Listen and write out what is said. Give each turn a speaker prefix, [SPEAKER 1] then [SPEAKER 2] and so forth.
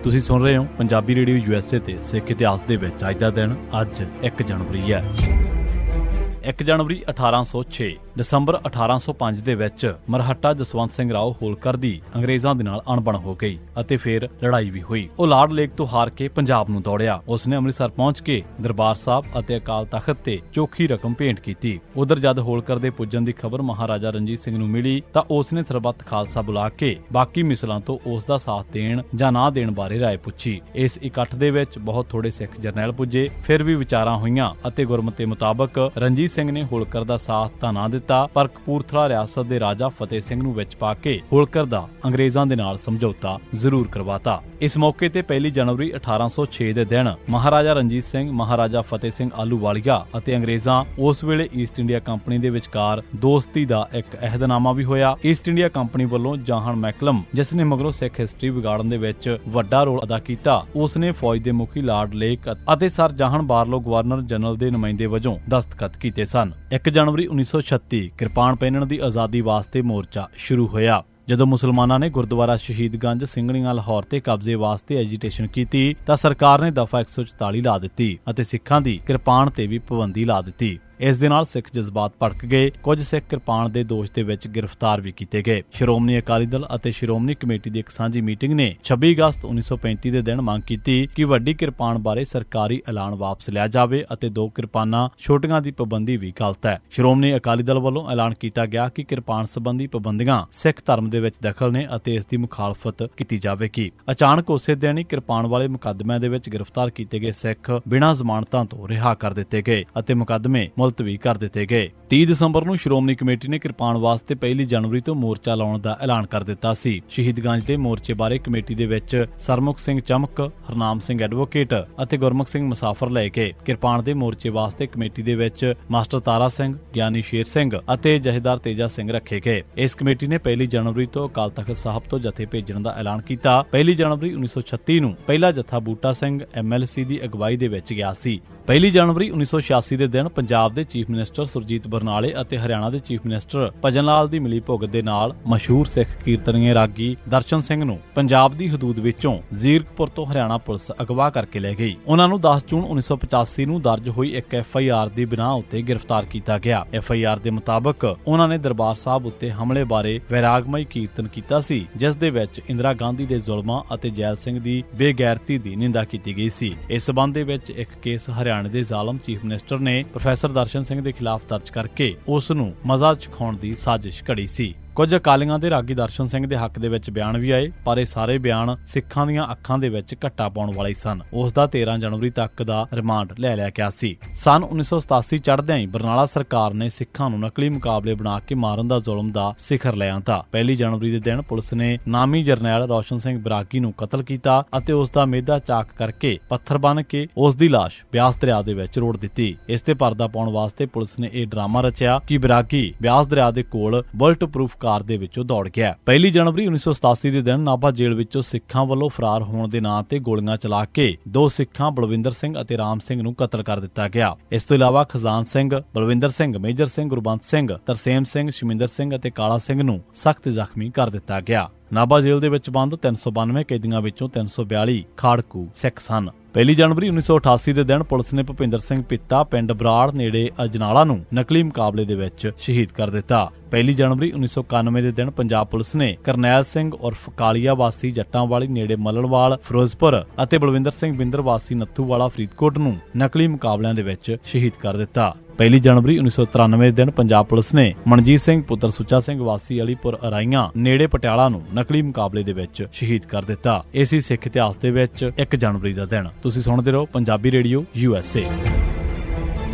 [SPEAKER 1] ਤੁਸੀਂ ਸੁਣ ਰਹੇ ਹੋ ਪੰਜਾਬੀ ਰੇਡੀਓ USA ਤੇ ਸਿੱਖ ਇਤਿਹਾਸ ਦੇ ਵਿੱਚ ਅੱਜ ਦਾ ਦਿਨ ਅੱਜ 1 ਜਨਵਰੀ ਹੈ। 1 ਜਨਵਰੀ 1806 ਦਸੰਬਰ 1805 ਦੇ ਵਿੱਚ ਮਰਹੱਟਾ ਜਸਵੰਤ ਸਿੰਘ ਰਾਓ ਹੋਲਕਰ ਦੀ ਅੰਗਰੇਜ਼ਾਂ ਦੇ ਨਾਲ ਅਣਬਣ ਹੋ ਗਈ ਅਤੇ ਫਿਰ ਲੜਾਈ ਵੀ ਹੋਈ। ਉਹ ਲਾਰਡ ਲੇਕ ਤੋਂ ਹਾਰ ਕੇ ਪੰਜਾਬ ਨੂੰ ਦੌੜਿਆ। ਉਸਨੇ ਅੰਮ੍ਰਿਤਸਰ ਪਹੁੰਚ ਕੇ ਦਰਬਾਰ ਸਾਹਿਬ ਅਤੇ ਅਕਾਲ ਤਖਤ ਤੇ ਚੋਖੀ ਰਕਮ ਭੇਂਟ ਕੀਤੀ। ਉਧਰ ਜਦ ਹੋਲਕਰ ਦੇ ਪੁੱਜਣ ਦੀ ਖਬਰ ਮਹਾਰਾਜਾ ਰਣਜੀਤ ਸਿੰਘ ਨੂੰ ਮਿਲੀ ਤਾਂ ਉਸਨੇ ਸਰਬੱਤ ਖਾਲਸਾ ਬੁਲਾ ਕੇ ਬਾਕੀ ਮਿਸਲਾਂ ਤੋਂ ਉਸ ਦਾ ਸਾਥ ਦੇਣ ਜਾਂ ਨਾ ਦੇਣ ਬਾਰੇ ਰਾਏ ਪੁੱਛੀ। ਇਸ ਇਕੱਠ ਦੇ ਵਿੱਚ ਬਹੁਤ ਥੋੜੇ ਸਿੱਖ ਜਰਨੈਲ ਪੁੱਜੇ। ਫਿਰ ਵੀ ਵਿਚਾਰਾਂ ਹੋਈਆਂ ਅਤੇ ਗੁਰਮਤਿ ਮੁਤਾਬਕ ਰਣਜੀਤ ਸਿੰਘ ਨੇ ਹੋਲਕਰ ਦਾ ਸਾਥ ਤਾਂ ਨਾ ਦਿੱਤਾ, ਪਰ ਕਪੂਰਥਲਾ ਰਿਆਸਤ ਦੇ ਰਾਜਾ ਫਤਿਹ ਸਿੰਘ ਨੂੰ ਵਿੱਚ ਪਾ ਕੇ ਹੋਲਕਰ ਦਾ ਅੰਗਰੇਜ਼ਾਂ ਦੇ ਨਾਲ ਸਮਝੌਤਾ ਜ਼ਰੂਰ ਕਰਵਾਤਾ। ਇਸ ਮੌਕੇ ਤੇ 1 ਜਨਵਰੀ 1806 ਦੇ ਦਿਨ ਮਹਾਰਾਜਾ ਰਣਜੀਤ ਸਿੰਘ, ਮਹਾਰਾਜਾ ਫਤਿਹ ਸਿੰਘ ਆਹਲੂਵਾਲੀਆ ਅਤੇ ਅੰਗਰੇਜ਼ਾਂ ਉਸ ਵੇਲੇ ਈਸਟ ਇੰਡੀਆ ਕੰਪਨੀ ਦੇ ਵਿਚਕਾਰ ਦੋਸਤੀ ਦਾ ਇੱਕ ਅਹਿਦਨਾਮਾ ਵੀ ਹੋਇਆ। ਈਸਟ ਇੰਡੀਆ ਕੰਪਨੀ ਵੱਲੋਂ ਜਾਹਨ ਮੈਕਲਮ, ਜਿਸ ਨੇ ਮਗਰੋਂ ਸਿੱਖ ਹਿਸਟਰੀ ਵਿਗਾੜਨ ਦੇ ਵਿੱਚ ਵੱਡਾ ਰੋਲ ਅਦਾ ਕੀਤਾ, ਉਸ ਨੇ ਫੌਜ ਦੇ ਮੁਖੀ ਲਾਰਡ ਲੇਕ ਅਤੇ ਸਰ ਜਾਹਨ ਬਾਰਲੋ ਗਵਰਨਰ ਜਨਰਲ ਦੇ ਨੁਮਾਇੰਦੇ ਵਜੋਂ ਦਸਤਖਤ ਕੀਤੇ ਸਨ। 1 ਜਨਵਰੀ 1936 ਕਿਰਪਾਨ ਪਹਿਨਣ ਦੀ ਆਜ਼ਾਦੀ ਵਾਸਤੇ ਮੋਰਚਾ ਸ਼ੁਰੂ ਹੋਇਆ। ਜਦੋਂ ਮੁਸਲਮਾਨਾਂ ਨੇ ਗੁਰਦੁਆਰਾ ਸ਼ਹੀਦਗੰਜ, ਸਿੰਘਣੀਆਂ, ਲਾਹੌਰ ਤੇ ਕਬਜ਼ੇ ਵਾਸਤੇ ਐਜੀਟੇਸ਼ਨ ਕੀਤੀ ਤਾਂ ਸਰਕਾਰ ਨੇ ਦਫਾ 144 ਲਾ ਦਿੱਤੀ ਅਤੇ ਸਿੱਖਾਂ ਦੀ ਕਿਰਪਾਨ ਤੇ ਵੀ ਪਾਬੰਦੀ ਲਾ ਦਿੱਤੀ। ਇਸ ਦੇ ਨਾਲ ਸਿੱਖ ਜਜ਼ਬਾਤ ਭੜਕ ਗਏ। ਕੁਝ ਸਿੱਖ ਕਿਰਪਾਨ ਦੇ ਦੋਸ਼ ਦੇ ਵਿੱਚ ਗ੍ਰਿਫਤਾਰ ਵੀ ਕੀਤੇ ਗਏ। ਸ਼੍ਰੋਮਣੀ ਅਕਾਲੀ ਦਲ ਅਤੇ ਸ਼੍ਰੋਮਣੀ ਕਮੇਟੀ ਦੀ ਇੱਕ ਸਾਂਝੀ ਮੀਟਿੰਗ ਨੇ 26 ਅਗਸਤ 1935 ਦੇ ਦਿਨ ਮੰਗ ਕੀਤੀ ਕਿ ਵੱਡੀ ਕਿਰਪਾਨ ਬਾਰੇ ਸਰਕਾਰੀ ਐਲਾਨ ਵਾਪਸ ਲਿਆ ਜਾਵੇ ਅਤੇ 2 ਕਿਰਪਾਨਾਂ ਛੋਟੀਆਂ ਦੀ ਪਾਬੰਦੀ ਵੀ ਗਲਤ ਹੈ। ਸ਼੍ਰੋਮਣੀ ਅਕਾਲੀ ਦਲ ਵੱਲੋਂ ਐਲਾਨ ਕੀਤਾ ਗਿਆ ਕਿ ਕਿਰਪਾਨ ਸੰਬੰਧੀ ਪਾਬੰਦੀਆਂ ਸਿੱਖ ਧਰਮ ਦੇ ਵਿੱਚ ਦਖਲ ਨੇ ਅਤੇ ਇਸ ਦੀ ਮੁਖਾਲਫਤ ਕੀਤੀ ਜਾਵੇਗੀ। ਅਚਾਨਕ ਉਸੇ ਦਿਨ ਹੀ ਕਿਰਪਾਨ ਵਾਲੇ ਮੁਕੱਦਮਿਆਂ ਦੇ ਵਿੱਚ ਗ੍ਰਿਫਤਾਰ ਕੀਤੇ ਗਏ ਸਿੱਖ ਬਿਨਾਂ ਜ਼ਮਾਨਤਾਂ ਤੋਂ ਰਿਹਾ ਕਰ ਦਿੱਤੇ ਗਏ ਅਤੇ ਮੁਕੱਦਮੇ ਮੁਲਤਵੀ ਕਰ ਦਿੱਤੇ ਗਏ। 30 ਦਸੰਬਰ ਨੂੰ ਸ਼੍ਰੋਮਣੀ ਕਮੇਟੀ ਨੇ ਕਿਰਪਾਨ ਵਾਸਤੇ 1 ਜਨਵਰੀ ਤੋਂ ਮੋਰਚਾ ਲਾਉਣ ਦਾ ਐਲਾਨ ਕਰ ਦਿੱਤਾ ਸੀ। ਸ਼ਹੀਦਗੰਜ ਦੇ ਮੋਰਚੇ ਬਾਰੇ ਕਮੇਟੀ ਦੇ ਵਿੱਚ ਸਰਮੁਖ ਸਿੰਘ ਚਮਕ, ਹਰਨਾਮ ਸਿੰਘ ਐਡਵੋਕੇਟ ਅਤੇ ਗੁਰਮੁਖ ਸਿੰਘ ਮੁਸਾਫਰ ਲੈ ਕੇ ਕਿਰਪਾਨ ਦੇ ਮੋਰਚੇ ਵਾਸਤੇ ਕਮੇਟੀ ਦੇ ਵਿੱਚ ਮਾਸਟਰ ਤਾਰਾ ਸਿੰਘ, ਗਿਆਨੀ ਸ਼ੇਰ ਸਿੰਘ ਅਤੇ ਜਥੇਦਾਰ ਤੇਜਾ ਸਿੰਘ ਰੱਖੇ ਗਏ। ਇਸ ਕਮੇਟੀ ਨੇ 1 ਜਨਵਰੀ ਤੋਂ ਅਕਾਲ ਤਖਤ ਸਾਹਿਬ ਤੋਂ ਜਥੇ ਭੇਜਣ ਦਾ ਐਲਾਨ ਕੀਤਾ। 1 ਜਨਵਰੀ 1936 ਨੂੰ ਪਹਿਲਾ ਜਥਾ ਬੂਟਾ ਸਿੰਘ MLC ਦੀ ਅਗਵਾਈ ਦੇ ਵਿੱਚ ਗਿਆ ਸੀ। 1 ਜਨਵਰੀ 1986 ਦੇ ਦਿਨ ਪੰਜਾਬ ਦੇ ਚੀਫ ਮਿਨਿਸਟਰ ਸੁਰਜੀਤ ਬਰਨਾਲੇ ਅਤੇ ਹਰਿਆਣਾ ਦੇ ਚੀਫ ਮਿਨਿਸਟਰ ਭਜਨ ਲਾਲ ਦੀ ਮਿਲੀ ਭੁਗਤ ਦੇ ਨਾਲ ਮਸ਼ਹੂਰ ਸਿੱਖ ਕੀਰਤਨੀਏ ਰਾਗੀ ਦਰਸ਼ਨ ਸਿੰਘ ਨੂੰ ਪੰਜਾਬ ਦੀ ਹਦੂਦ ਵਿੱਚੋਂ ਜ਼ੀਰਕਪੁਰ ਤੋਂ ਹਰਿਆਣਾ ਪੁਲਿਸ ਅਗਵਾ ਕਰਕੇ ਲੈ ਗਈ। ਉਹਨਾਂ ਨੂੰ 10 ਜੂਨ 1985 ਨੂੰ ਦਰਜ ਹੋਈ ਇੱਕ FIR ਦੀ ਬਿਨਾਹ ਉੱਤੇ ਗ੍ਰਿਫਤਾਰ ਕੀਤਾ ਗਿਆ। FIR ਦੇ ਮੁਤਾਬਕ ਉਹਨਾਂ ਨੇ ਦਰਬਾਰ ਸਾਹਿਬ ਉੱਤੇ ਹਮਲੇ ਬਾਰੇ ਵੈਰਾਗਮਈ ਕੀਰਤਨ ਕੀਤਾ ਸੀ, ਜਿਸ ਦੇ ਵਿੱਚ ਇੰਦਰਾ ਗਾਂਧੀ ਦੇ ਜ਼ੁਲਮਾਂ ਅਤੇ ਜੈਲ ਸਿੰਘ ਦੀ ਬੇਗੈਰਤੀ ਦੀ ਨਿੰਦਾ ਕੀਤੀ ਗਈ ਸੀ। ਇਸ ਸਬੰਧ ਦੇ ਵਿੱਚ ਇੱਕ ਕੇਸ ਹਰਿਆਣਾ ਦੇ ਜ਼ਾਲਮ ਚੀਫ ਮਿਨਿਸਟਰ ਨੇ ਪ੍ਰੋਫੈਸਰ ਦਰਸ਼ਨ ਸਿੰਘ ਦੇ ਖਿਲਾਫ ਦਰਜ ਕਰਕੇ ਉਸ ਨੂੰ ਮਜ਼ਾ ਚਖਾਉਣ ਦੀ ਸਾਜ਼ਿਸ਼ ਘੜੀ ਸੀ। ਕੁਝ ਅਕਾਲੀਆਂ ਦੇ ਰਾਗੀ ਦਰਸ਼ਨ ਸਿੰਘ ਦੇ ਹੱਕ ਦੇ ਵਿੱਚ ਬਿਆਨ ਵੀ ਆਏ, ਪਰ ਇਹ ਸਾਰੇ ਬਿਆਨ ਸਿੱਖਾਂ ਦੀਆਂ ਅੱਖਾਂ ਦੇ ਵਿੱਚ ਘੱਟਾ ਪਾਉਣ ਵਾਲੇ ਸਨ। ਉਸ ਦਾ 13 ਜਨਵਰੀ ਤੱਕ ਦਾ ਰਿਮਾਂਡ ਲੈ ਲਿਆ ਗਿਆ ਸੀ। ਸਨ 1987 ਚੜ੍ਹਦਿਆਂ ਹੀ ਬਰਨਾਲਾ ਸਰਕਾਰ ਨੇ ਸਿੱਖਾਂ ਨੂੰ ਨਕਲੀ ਮੁਕਾਬਲੇ ਬਣਾ ਕੇ ਮਾਰਨ ਦਾ ਜ਼ੁਲਮ ਦਾ ਸਿਖਰ ਲੈ ਆਂਦਾ। 1 ਜਨਵਰੀ ਦੇ ਦਿਨ ਪੁਲਿਸ ਨੇ ਨਾਮੀ ਜਰਨੈਲ ਰੋਸ਼ਨ ਸਿੰਘ ਬਰਾਗੀ ਨੂੰ ਕਤਲ ਕੀਤਾ ਅਤੇ ਉਸ ਦਾ ਮਿਹਦਾ ਚਾਕ ਕਰਕੇ ਪੱਥਰ ਬੰਨ੍ਹ ਕੇ ਉਸ ਦੀ ਲਾਸ਼ ਬਿਆਸ ਦਰਿਆ ਦੇ ਵਿੱਚ ਰੋੜ ਦਿੱਤੀ। ਇਸ ਤੇ ਪਰਦਾ ਪਾਉਣ ਵਾਸਤੇ ਪੁਲਿਸ ਨੇ ਇਹ ਡਰਾਮਾ ਰਚਿਆ ਕਿ ਬਰਾਗੀ ਬਿਆਸ ਦਰਿਆ ਦੇ ਕੋਲ ਬੁਲਟ ਪ੍ਰੂਫ ਕਾਰ ਦੇ ਵਿੱਚੋਂ ਦੌੜ ਗਿਆ। 1 ਜਨਵਰੀ 1987 ਦੇ ਦਿਨ ਨਾਭਾ ਜੇਲ੍ਹ ਵਿੱਚੋਂ ਸਿੱਖਾਂ ਵੱਲੋਂ ਫਰਾਰ ਹੋਣ ਦੇ ਨਾਂ ਤੇ ਗੋਲੀਆਂ ਚਲਾ ਕੇ 2 ਸਿੱਖਾਂ ਬਲਵਿੰਦਰ ਸਿੰਘ ਅਤੇ ਰਾਮ ਸਿੰਘ ਨੂੰ ਕਤਲ ਕਰ ਦਿੱਤਾ ਗਿਆ। ਇਸ ਤੋਂ ਇਲਾਵਾ ਖਜ਼ਾਨ ਸਿੰਘ, ਬਲਵਿੰਦਰ ਸਿੰਘ, ਮੇਜਰ ਸਿੰਘ, ਗੁਰਬੰਤ ਸਿੰਘ, ਤਰਸੇਮ ਸਿੰਘ, ਸ਼ਮਿੰਦਰ ਸਿੰਘ ਅਤੇ ਕਾਲਾ ਸਿੰਘ ਨੂੰ ਸਖਤ ਜ਼ਖਮੀ ਕਰ ਦਿੱਤਾ ਗਿਆ। ਨਾਭਾ ਜੇਲ੍ਹ ਦੇ ਵਿੱਚ ਬੰਦ 392 ਕੈਦੀਆਂ ਵਿੱਚੋਂ 342 ਖਾੜਕੂ ਸਿੱਖ ਸਨ। 1 ਜਨਵਰੀ 1988 ਦੇ ਦਿਨ ਪੁਲਿਸ ਨੇ ਭੁਪਿੰਦਰ ਸਿੰਘ ਪਿੱਤਾ ਪਿੰਡ ਬਰਾੜ ਨੇੜੇ ਅਜਨਾਲਾ ਨੂੰ ਨਕਲੀ ਮੁਕਾਬਲੇ ਦੇ ਵਿੱਚ ਸ਼ਹੀਦ ਕਰ ਦਿੱਤਾ। 1 ਜਨਵਰੀ 1991 ਦੇ ਦਿਨ ਪੰਜਾਬ ਪੁਲਿਸ ਨੇ ਕਰਨੈਲ ਸਿੰਘ ਉਰਫ ਕਾਲੀਆ ਵਾਸੀ ਜੱਟਾਂਵਾਲੀ ਨੇੜੇ ਮੱਲਣਵਾਲ ਫਿਰੋਜ਼ਪੁਰ ਅਤੇ ਬਲਵਿੰਦਰ ਸਿੰਘ ਬਿੰਦਰ ਵਾਸੀ ਨੱਥੂਵਾਲਾ ਫਰੀਦਕੋਟ ਨੂੰ ਨਕਲੀ ਮੁਕਾਬਲਿਆਂ ਦੇ ਵਿੱਚ ਸ਼ਹੀਦ ਕਰ ਦਿੱਤਾ। 1 ਜਨਵਰੀ 1993 ਦੇ ਦਿਨ ਪੰਜਾਬ ਪੁਲਿਸ ਨੇ ਮਨਜੀਤ ਸਿੰਘ ਪੁੱਤਰ ਸੁੱਚਾ ਸਿੰਘ ਵਾਸੀ ਅਲੀਪੁਰ ਅਰਾਈਆਂ ਨੇੜੇ ਪਟਿਆਲਾ ਨੂੰ ਨਕਲੀ ਮੁਕਾਬਲੇ ਦੇ ਵਿੱਚ ਸ਼ਹੀਦ ਕਰ ਦਿੱਤਾ। ਇਸੇ ਸਿੱਖ ਇਤਿਹਾਸ ਦੇ ਵਿੱਚ 1 ਜਨਵਰੀ ਦਾ ਦਿਨ। ਤੁਸੀਂ ਸੁਣਦੇ ਰਹੋ ਪੰਜਾਬੀ ਰੇਡੀਓ USA।